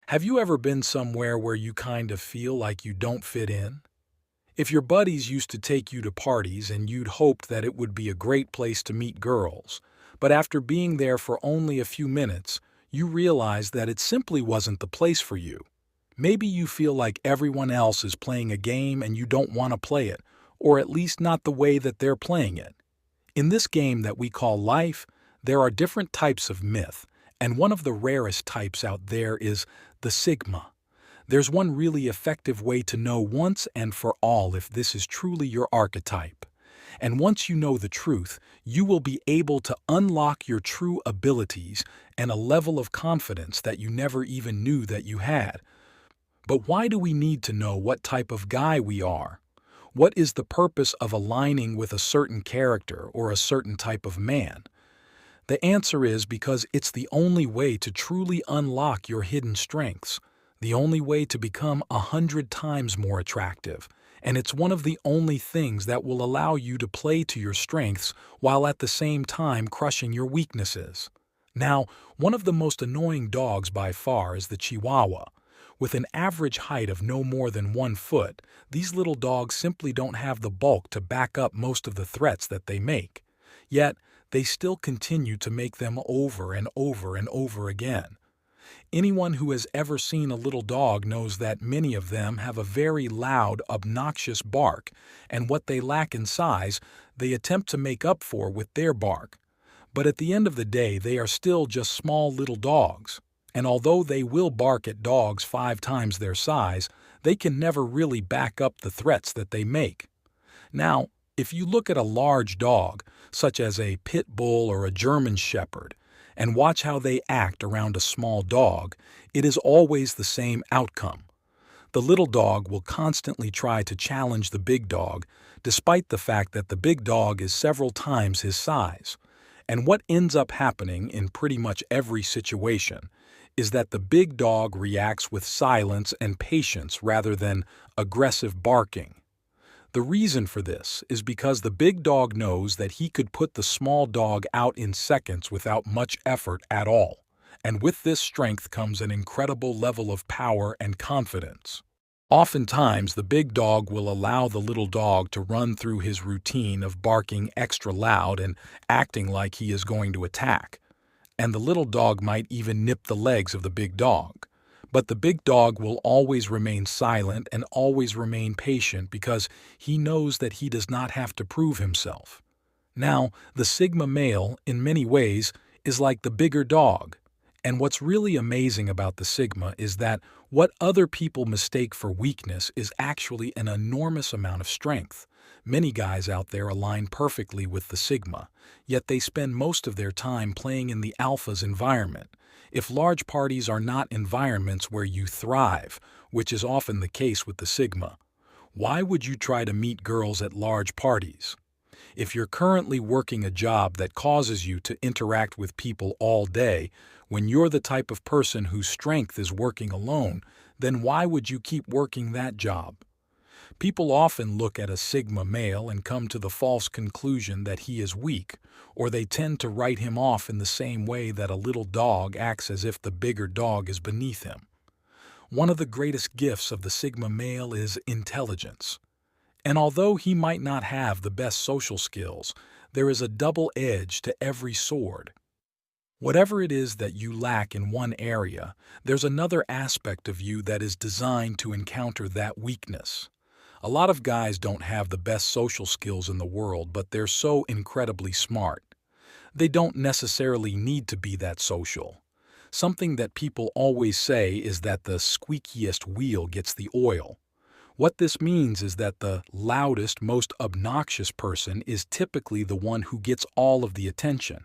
Have you ever been somewhere where you kind of feel like you don't fit in? If your buddies used to take you to parties and you'd hoped that it would be a great place to meet girls, but after being there for only a few minutes, you realized that it simply wasn't the place for you. Maybe you feel like everyone else is playing a game and you don't want to play it, or at least not the way that they're playing it. In this game that we call life, there are different types of myth, and one of the rarest types out there is the Sigma. There's one really effective way to know once and for all if this is truly your archetype. And once you know the truth, you will be able to unlock your true abilities and a level of confidence that you never even knew that you had. But why do we need to know what type of guy we are? What is the purpose of aligning with a certain character or a certain type of man? The answer is because it's the only way to truly unlock your hidden strengths, the only way to become 100 times more attractive, and it's one of the only things that will allow you to play to your strengths while at the same time crushing your weaknesses. Now, one of the most annoying dogs by far is the Chihuahua. With an average height of no more than 1 foot, these little dogs simply don't have the bulk to back up most of the threats that they make. Yet, they still continue to make them over and over and over again. Anyone who has ever seen a little dog knows that many of them have a very loud, obnoxious bark, and what they lack in size, they attempt to make up for with their bark. But at the end of the day, they are still just small little dogs. And although they will bark at dogs 5 times their size, they can never really back up the threats that they make. Now, if you look at a large dog, such as a pit bull or a German shepherd, and watch how they act around a small dog, it is always the same outcome. The little dog will constantly try to challenge the big dog, despite the fact that the big dog is several times his size. And what ends up happening in pretty much every situation is that the big dog reacts with silence and patience rather than aggressive barking. The reason for this is because the big dog knows that he could put the small dog out in seconds without much effort at all, and with this strength comes an incredible level of power and confidence. Oftentimes, the big dog will allow the little dog to run through his routine of barking extra loud and acting like he is going to attack, and the little dog might even nip the legs of the big dog. But the big dog will always remain silent and always remain patient because he knows that he does not have to prove himself. Now, the Sigma male, in many ways, is like the bigger dog. And what's really amazing about the Sigma is that what other people mistake for weakness is actually an enormous amount of strength. Many guys out there align perfectly with the Sigma, yet they spend most of their time playing in the Alpha's environment. If large parties are not environments where you thrive, which is often the case with the Sigma, why would you try to meet girls at large parties? If you're currently working a job that causes you to interact with people all day, when you're the type of person whose strength is working alone, then why would you keep working that job? People often look at a Sigma male and come to the false conclusion that he is weak, or they tend to write him off in the same way that a little dog acts as if the bigger dog is beneath him. One of the greatest gifts of the Sigma male is intelligence. And although he might not have the best social skills, there is a double edge to every sword. Whatever it is that you lack in one area, there's another aspect of you that is designed to encounter that weakness. A lot of guys don't have the best social skills in the world, but they're so incredibly smart. They don't necessarily need to be that social. Something that people always say is that the squeakiest wheel gets the oil. What this means is that the loudest, most obnoxious person is typically the one who gets all of the attention.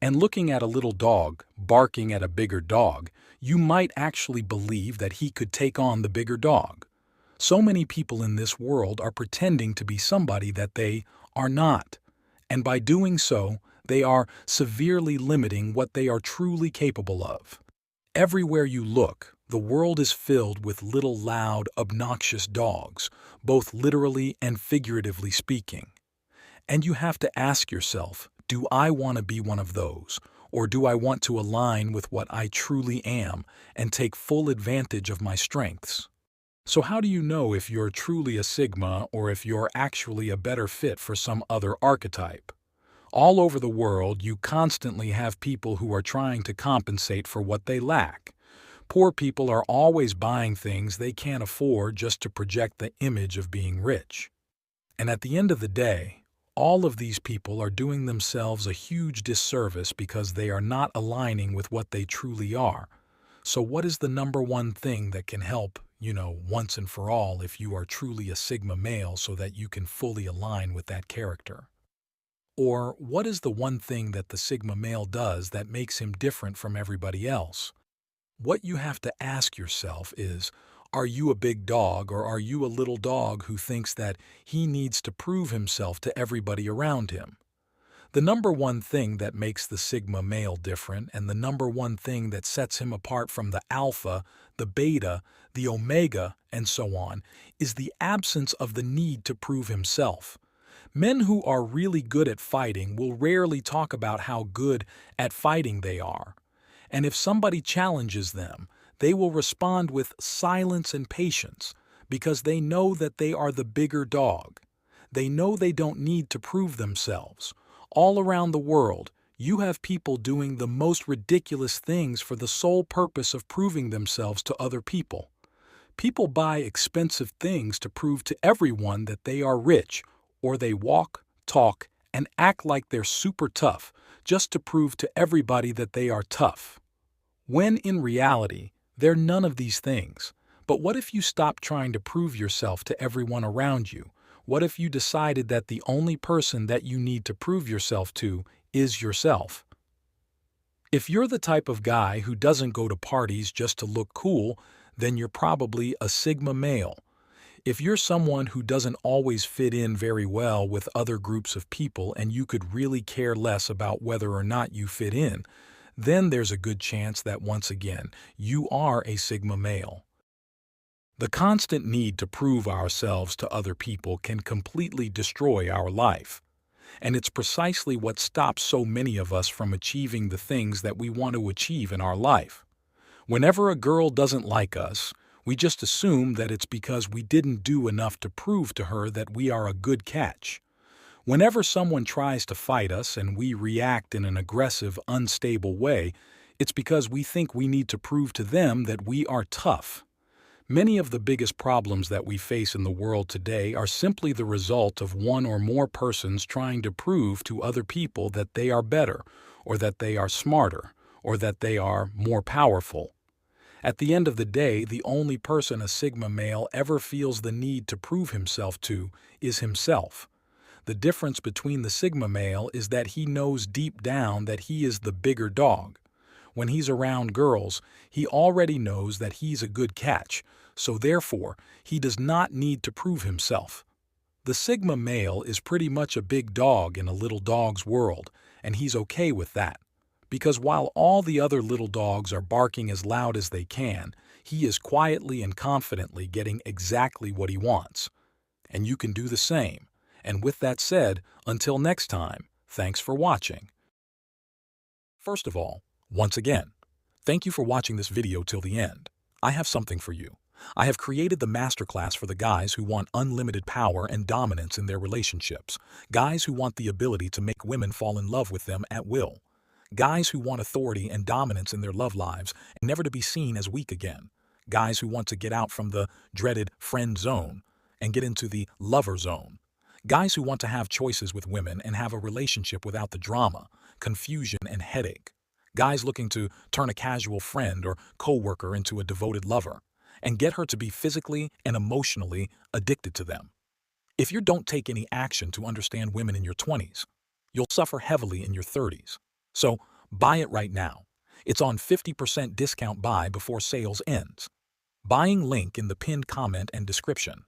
And looking at a little dog barking at a bigger dog, you might actually believe that he could take on the bigger dog. So many people in this world are pretending to be somebody that they are not, and by doing so, they are severely limiting what they are truly capable of. Everywhere you look, the world is filled with little loud, obnoxious dogs, both literally and figuratively speaking. And you have to ask yourself, do I want to be one of those, Or do I want to align with what I truly am and take full advantage of my strengths? So how do you know if you're truly a Sigma or if you're actually a better fit for some other archetype? All over the world, you constantly have people who are trying to compensate for what they lack. Poor people are always buying things they can't afford just to project the image of being rich. And at the end of the day, all of these people are doing themselves a huge disservice because they are not aligning with what they truly are. So what is the number one thing that can help, once and for all if you are truly a Sigma male so that you can fully align with that character? Or what is the one thing that the Sigma male does that makes him different from everybody else? What you have to ask yourself is, are you a big dog or are you a little dog who thinks that he needs to prove himself to everybody around him? The number one thing that makes the Sigma male different and the number one thing that sets him apart from the Alpha, the Beta, the Omega, and so on, is the absence of the need to prove himself. Men who are really good at fighting will rarely talk about how good at fighting they are. And if somebody challenges them, they will respond with silence and patience because they know that they are the bigger dog. They know they don't need to prove themselves. All around the world, you have people doing the most ridiculous things for the sole purpose of proving themselves to other people. People buy expensive things to prove to everyone that they are rich, or they walk, talk, and act like they're super tough just to prove to everybody that they are tough. When in reality, they're none of these things. But what if you stopped trying to prove yourself to everyone around you? What if you decided that the only person that you need to prove yourself to is yourself? If you're the type of guy who doesn't go to parties just to look cool, then you're probably a Sigma male. If you're someone who doesn't always fit in very well with other groups of people and you could really care less about whether or not you fit in, then there's a good chance that once again, you are a Sigma male. The constant need to prove ourselves to other people can completely destroy our life. And it's precisely what stops so many of us from achieving the things that we want to achieve in our life. Whenever a girl doesn't like us, we just assume that it's because we didn't do enough to prove to her that we are a good catch. Whenever someone tries to fight us and we react in an aggressive, unstable way, it's because we think we need to prove to them that we are tough. Many of the biggest problems that we face in the world today are simply the result of one or more persons trying to prove to other people that they are better, or that they are smarter, or that they are more powerful. At the end of the day, the only person a Sigma male ever feels the need to prove himself to is himself. The difference between the Sigma male is that he knows deep down that he is the bigger dog. When he's around girls, he already knows that he's a good catch, so therefore, he does not need to prove himself. The Sigma male is pretty much a big dog in a little dog's world, and he's okay with that. Because while all the other little dogs are barking as loud as they can, he is quietly and confidently getting exactly what he wants. And you can do the same. And with that said, until next time, thanks for watching. First of all, once again, thank you for watching this video till the end. I have something for you. I have created the masterclass for the guys who want unlimited power and dominance in their relationships, guys who want the ability to make women fall in love with them at will, guys who want authority and dominance in their love lives and never to be seen as weak again, guys who want to get out from the dreaded friend zone and get into the lover zone, guys who want to have choices with women and have a relationship without the drama, confusion, and headache, guys looking to turn a casual friend or coworker into a devoted lover and get her to be physically and emotionally addicted to them. If you don't take any action to understand women in your 20s, you'll suffer heavily in your 30s. So buy it right now. It's on 50% discount buy before sales ends. Buying link in the pinned comment and description.